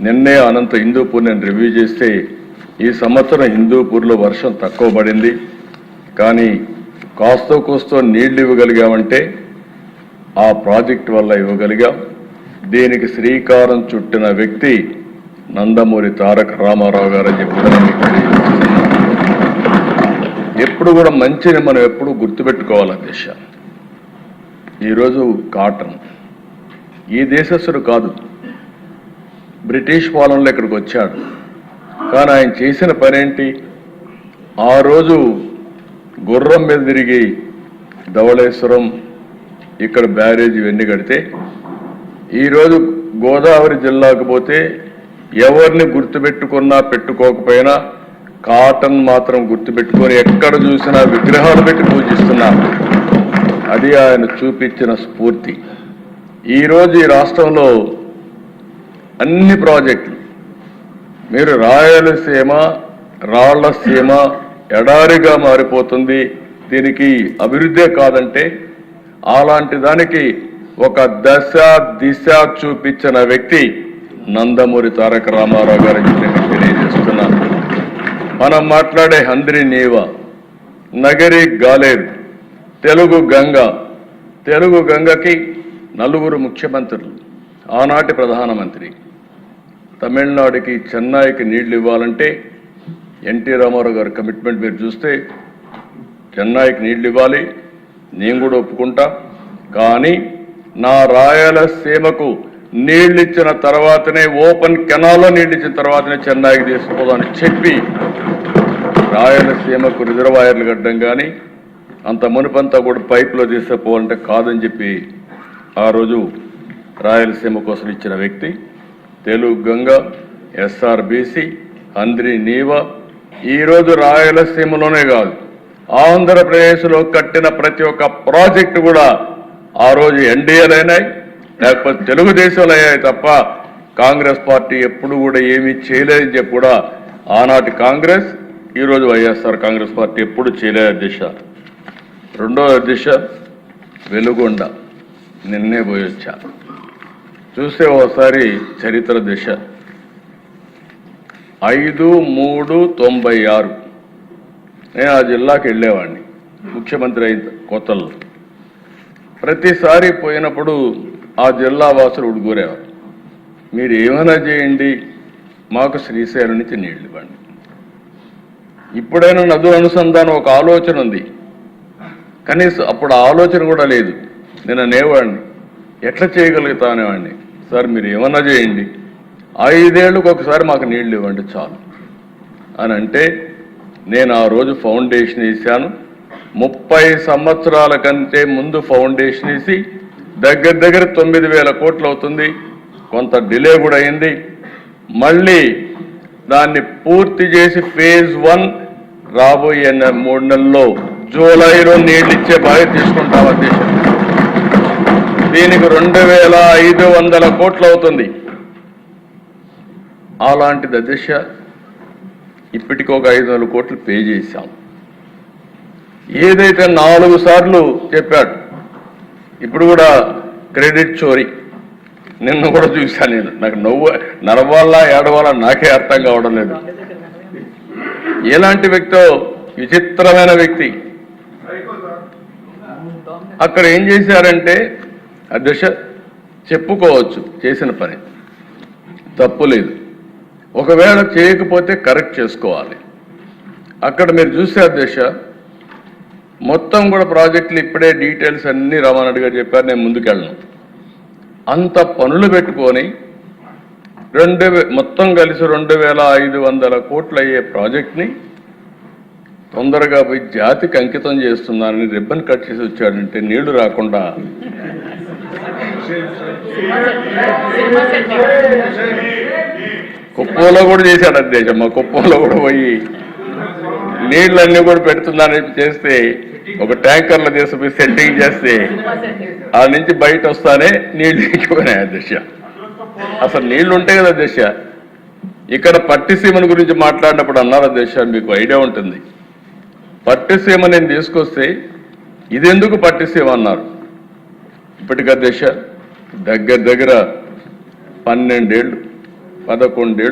నిన్నే అనంత హిందూపూర్ నేను రివ్యూ చేస్తే ఈ సంవత్సరం హిందూపూర్లో వర్షం తక్కువ పడింది, కానీ కాస్తో కోస్తో నీళ్లు ఇవ్వగలిగామంటే ఆ ప్రాజెక్టు వల్ల ఇవ్వగలిగాం. దీనికి శ్రీకారం చుట్టిన వ్యక్తి నందమూరి తారక రామారావు గారు అని చెప్పి ఎప్పుడు కూడా మంచిని మనం ఎప్పుడు గుర్తుపెట్టుకోవాలి. దిశ ఈరోజు కాటన్ ఈ దేశస్థుడు కాదు, బ్రిటిష్ పాలనలో ఇక్కడికి వచ్చాడు. కానీ ఆయన చేసిన పనేంటి? ఆ రోజు గుర్రం మీద తిరిగి ధవళేశ్వరం ఇక్కడ బ్యారేజ్ ఇవన్నీ కడితే ఈరోజు గోదావరి జిల్లాకు పోతే ఎవరిని గుర్తుపెట్టుకున్నా పెట్టుకోకపోయినా కాటన్ మాత్రం గుర్తుపెట్టుకొని ఎక్కడ చూసినా విగ్రహాలు పెట్టి పూజిస్తున్నారు. అది ఆయన చూపించిన స్ఫూర్తి. ఈరోజు ఈ రాష్ట్రంలో అన్ని ప్రాజెక్టులు మీరు రాయలసీమ రాళ్లసీమ ఎడారిగా మారిపోతుంది, దీనికి అభివృద్ధే కాదంటే అలాంటి దానికి ఒక దశ దిశ చూపించిన వ్యక్తి నందమూరి తారక రామారావు గారు తెలియజేస్తున్నాను. మనం మాట్లాడే హంద్రి నీవ, నగరి గాలేరు, తెలుగు గంగ, తెలుగు గంగకి 4 ముఖ్యమంత్రులు, ఆనాటి ప్రధానమంత్రి. తమిళనాడుకి చెన్నైకి నీళ్లు ఇవ్వాలంటే ఎన్టీ రామారావు గారి కమిట్మెంట్ మీరు చూస్తే చెన్నైకి నీళ్లు ఇవ్వాలి, నేను కూడా ఒప్పుకుంటా. కానీ నా రాయలసీమకు నీళ్ళు ఇచ్చిన తర్వాతనే, ఓపెన్ కెనాల్లో నీళ్ళు ఇచ్చిన తర్వాతనే చెన్నైకి తీసుకుపోదామని చెప్పి రాయలసీమకు రిజర్వాయర్లు కట్టడం కానీ అంత మునుపంతా కూడా పైపులో తీసుకుపోవాలంటే కాదని చెప్పి ఆ రోజు రాయలసీమ కోసం ఇచ్చిన వ్యక్తి. తెలుగు గంగ, ఎస్ఆర్బీసీ, హంద్రి నీవ ఈరోజు రాయలసీమలోనే కాదు ఆంధ్రప్రదేశ్లో కట్టిన ప్రతి ఒక్క ప్రాజెక్టు కూడా ఆ రోజు ఎన్డీఏలు అయినాయి, లేకపోతే తెలుగుదేశంలో అయ్యాయి తప్ప కాంగ్రెస్ పార్టీ ఎప్పుడు కూడా ఏమీ చేయలేదని చెప్పి కూడా ఆనాటి కాంగ్రెస్, ఈరోజు వైఎస్ఆర్ కాంగ్రెస్ పార్టీ ఎప్పుడు చేయలేదు. దిశ రెండో దిశ వెలుగొండ, నిన్నే పోయి వచ్చా. చూస్తే ఒకసారి చరిత్ర దిశ 5/3/96 నేను ఆ జిల్లాకి వెళ్ళేవాడిని ముఖ్యమంత్రి అయిన కొత్తలో. ప్రతిసారి పోయినప్పుడు ఆ జిల్లా వాసులు ఉడుగురేవారు, మీరు ఏమైనా చేయండి మాకు శ్రీశైలం నుంచి నీళ్ళు ఇవ్వండి. ఇప్పుడైనా నదుల అనుసంధానం ఒక ఆలోచన ఉంది, కనీసం అప్పుడు ఆలోచన కూడా లేదు. నేను అనేవాడిని ఎట్లా చేయగలుగుతానేవాడిని, సార్ మీరు ఏమన్నా చేయండి 5 ఏళ్ళకు ఒకసారి మాకు నీళ్లు ఇవ్వండి చాలు అని అంటే నేను ఆ రోజు ఫౌండేషన్ వేసాను. 30 సంవత్సరాల కంటే ముందు ఫౌండేషన్ వేసి దగ్గర 9,000 కోట్లు అవుతుంది. కొంత డిలే కూడా అయింది. మళ్ళీ దాన్ని పూర్తి చేసి ఫేజ్ 1 రాబోయే 3 నెలల్లో జూలైలో నీళ్ళు ఇచ్చే బాధ్యత తీసుకుంటాం అధ్యక్ష. దీనికి 2,500 కోట్లు అవుతుంది. అలాంటిది అధ్యక్ష ఇప్పటికి ఒక 500 కోట్లు పే చేశాం. ఏదైతే 4 సార్లు చెప్పాడు, ఇప్పుడు కూడా క్రెడిట్ చోరీ నిన్న కూడా చూశాను. నేను నాకు నరవాళ్ళ ఏడవాళ్ళ నాకే అర్థం కావడం లేదు. ఎలాంటి వ్యక్తో, విచిత్రమైన వ్యక్తి. అక్కడ ఏం చేశారంటే అధ్యక్ష చెప్పుకోవచ్చు చేసిన పని తప్పు లేదు, ఒకవేళ చేయకపోతే కరెక్ట్ చేసుకోవాలి. అక్కడ మీరు చూస్తే అధ్యక్ష మొత్తం కూడా ప్రాజెక్టులు ఇప్పుడే డీటెయిల్స్ అన్నీ రామారెడ్డి గారు చెప్పారు, నేను ముందుకెళ్ళను. అంత పనులు పెట్టుకొని మొత్తం కలిసి 2,500 కోట్లు అయ్యే ప్రాజెక్ట్ని తొందరగా పోయి జాతికి అంకితం చేస్తున్నానని రిబ్బన్ కట్ చేసి వచ్చాడంటే నీళ్లు రాకుండా కుప్పంలో కూడా చేశాడు అధ్యక్ష. మా కుప్పంలో కూడా పోయి నీళ్ళన్నీ కూడా పెడుతున్నానని చేస్తే ఒక ట్యాంకర్లో తీసుకుపోయి సెట్టింగ్ చేస్తే ఆ నుంచి బయట వస్తానే నీళ్లు ఎక్కిపోయినాయి అధ్యక్ష. అసలు నీళ్లు ఉంటాయి కదా అధ్యక్ష. ఇక్కడ పట్టిసీమల గురించి మాట్లాడినప్పుడు అన్నారు అధ్యక్ష, మీకు ఐడియా ఉంటుంది. పట్టిసీమ నేను తీసుకొస్తే ఇదెందుకు పట్టిసీమ అన్నారు. ఇప్పటికి అధ్యక్ష దగ్గర 12 ఏళ్ళు 11 ఏళ్ళు